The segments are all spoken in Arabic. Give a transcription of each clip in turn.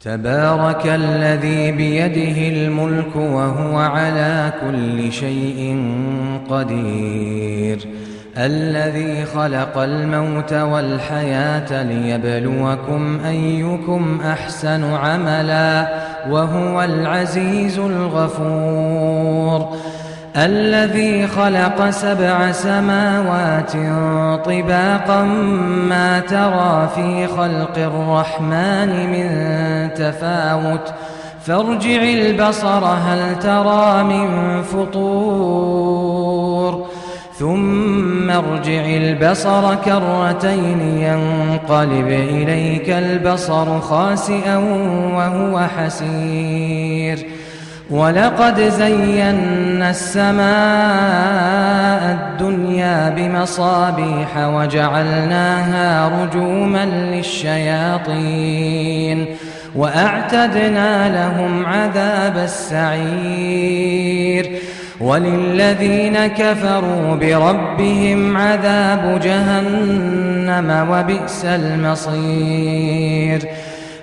تبارك الذي بيده الملك وهو على كل شيء قدير. الذي خلق الموت والحياة ليبلوكم أيكم أحسن عملا وهو العزيز الغفور. الذي خلق 7 سماوات طباقا ما ترى في خلق الرحمن من تفاوت فارجع البصر هل ترى من فطور ثم ارجع البصر كرتين ينقلب إليك البصر خاسئا وهو حسير. ولقد زينا السماء الدنيا بمصابيح وجعلناها رجوما للشياطين وأعتدنا لهم عذاب السعير. وللذين كفروا بربهم عذاب جهنم وبئس المصير.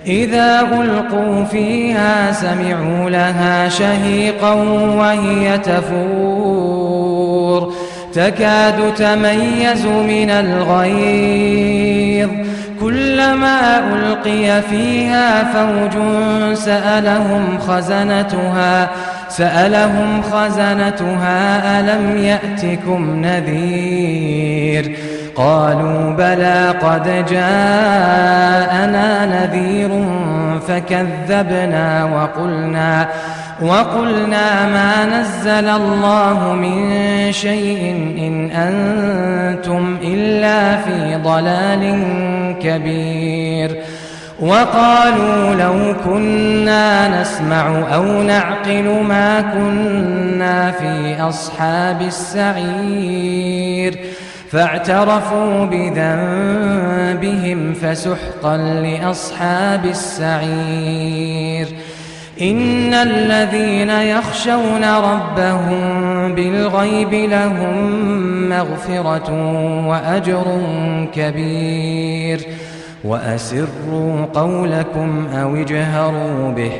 إذا ألقوا فيها سمعوا لها شهيقا وهي تفور تكاد تميز من الغيظ كلما ألقي فيها فوج سألهم خزنتها ألم يأتكم نذير قالوا بلى قد جاءنا نذير فكذبنا وقلنا ما نزل الله من شيء إن أنتم إلا في ضلال كبير. وقالوا لو كنا نسمع أو نعقل ما كنا في أصحاب السعير فاعترفوا بذنبهم فسحقا لأصحاب السعير. إن الذين يخشون ربهم بالغيب لهم مغفرة وأجر كبير. وأسروا قولكم أو اجهروا به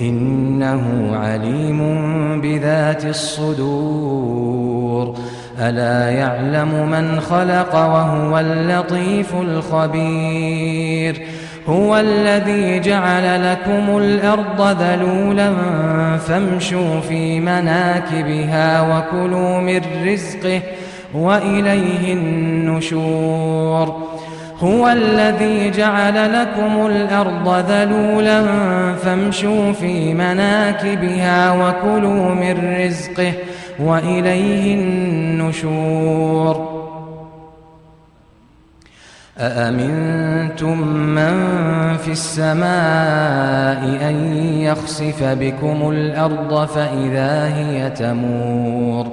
إنه عليم بذات الصدور. ألا يعلم من خلق وهو اللطيف الخبير. هو الذي جعل لكم الأرض ذلولا فامشوا في مناكبها وكلوا من رزقه وإليه النشور. هو الذي جعل لكم الأرض ذلولا فامشوا في مناكبها وكلوا من رزقه وإليه النشور. أأمنتم من في السماء أن يخسف بكم الأرض فإذا هي تمور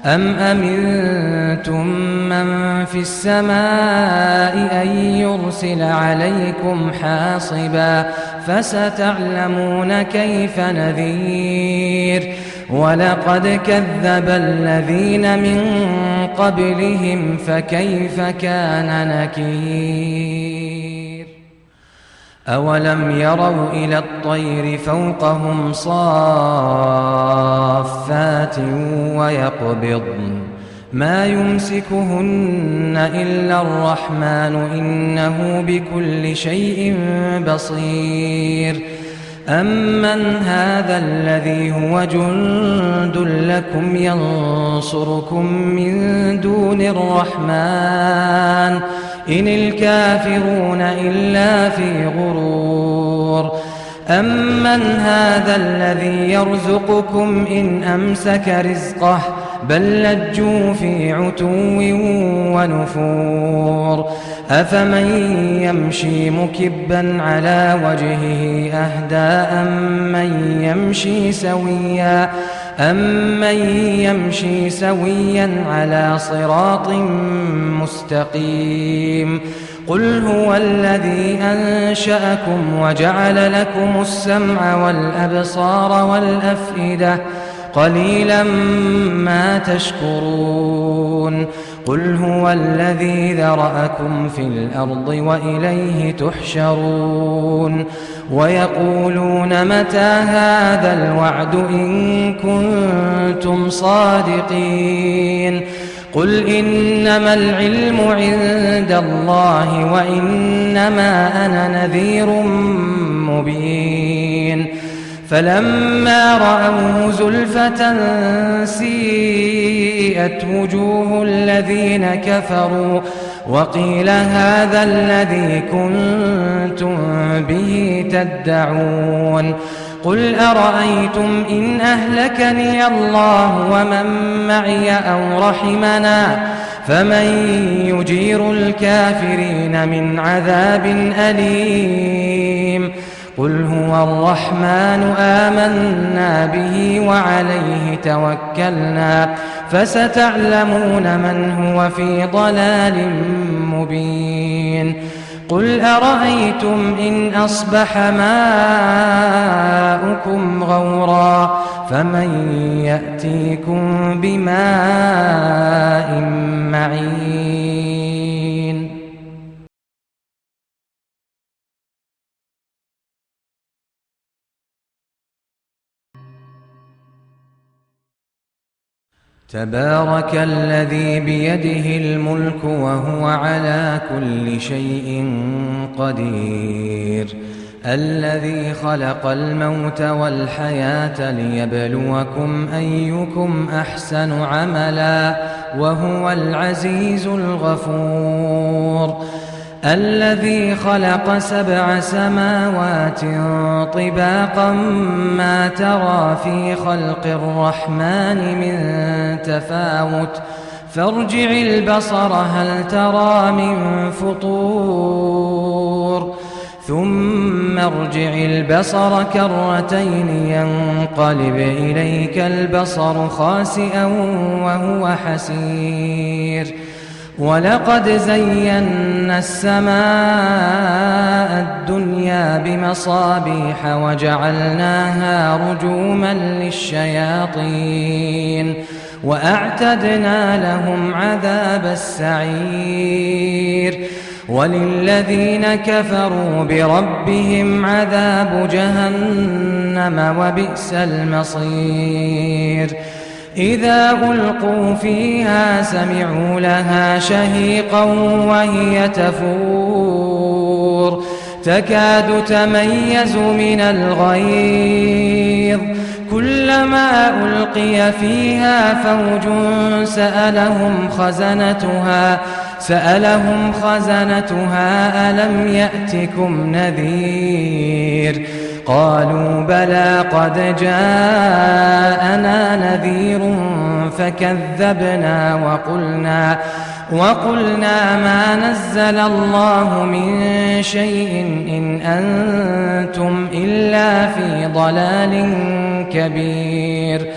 أم أمنتم من في السماء أن يرسل عليكم حاصبا فستعلمون كيف نذير. ولقد كذب الذين من قبلهم فكيف كان نكير. أولم يروا إلى الطير فوقهم صافات ويقبضن ما يمسكهن إلا الرحمن إنه بكل شيء بصير. أمن هذا الذي هو جند لكم ينصركم من دون الرحمن إن الكافرون إلا في غرور. أمن هذا الذي يرزقكم إن أمسك رزقه بل لجوا في عتو ونفور. أفمن يمشي مكبا على وجهه أهدى أمن يمشي سويا على صراط مستقيم. قل هو الذي أنشأكم وجعل لكم السمع والأبصار والأفئدة قليلا ما تشكرون. قل هو الذي ذرأكم في الأرض وإليه تحشرون ويقولون متى هذا الوعد إن كنتم صادقين قل إنما العلم عند الله وإنما أنا نذير مبين فلما رأوه زلفة سيئت وجوه الذين كفروا وقيل هذا الذي كنتم به تدعون قل أرأيتم إن أهلكني الله ومن معي أو رحمنا فمن يجير الكافرين من عذاب أليم قل هو الرحمن آمنا به وعليه توكلنا فستعلمون من هو في ضلال مبين قل أرأيتم إن أصبح ماؤكم غورا فمن يأتيكم بماء معين تبارك الذي بيده الملك وهو على كل شيء قدير الذي خلق الموت والحياة ليبلوكم أيكم أحسن عملا وهو العزيز الغفور الذي خلق 7 سماوات طباقا ما ترى في خلق الرحمن من تفاوت فارجع البصر هل ترى من فطور ثم ارجع البصر كرتين ينقلب إليك البصر خاسئا وهو حسير ولقد زينا السماء الدنيا بمصابيح وجعلناها رجوما للشياطين وأعتدنا لهم عذاب السعير وللذين كفروا بربهم عذاب جهنم وبئس المصير إذا ألقوا فيها سمعوا لها شهيقا وهي تفور تكاد تميز من الغيظ كلما ألقي فيها فوج سألهم خزنتها ألم يأتكم نذير قالوا بلى قد جاءنا نذير فكذبنا وقلنا ما نزل الله من شيء إن أنتم إلا في ضلال كبير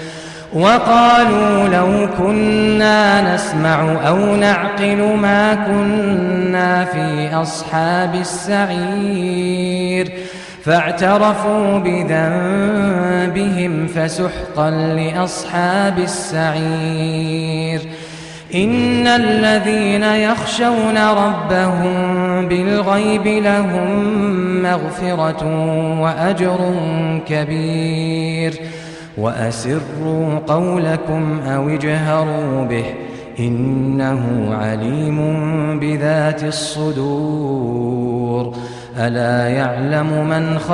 وقالوا لو كنا نسمع أو نعقل ما كنا في أصحاب السعير فاعترفوا بذنبهم فسحقا لأصحاب السعير إن الذين يخشون ربهم بالغيب لهم مغفرة وأجر كبير وأسروا قولكم أو اجهروا به إنه عليم بذات الصدور ألا يعلم من خلق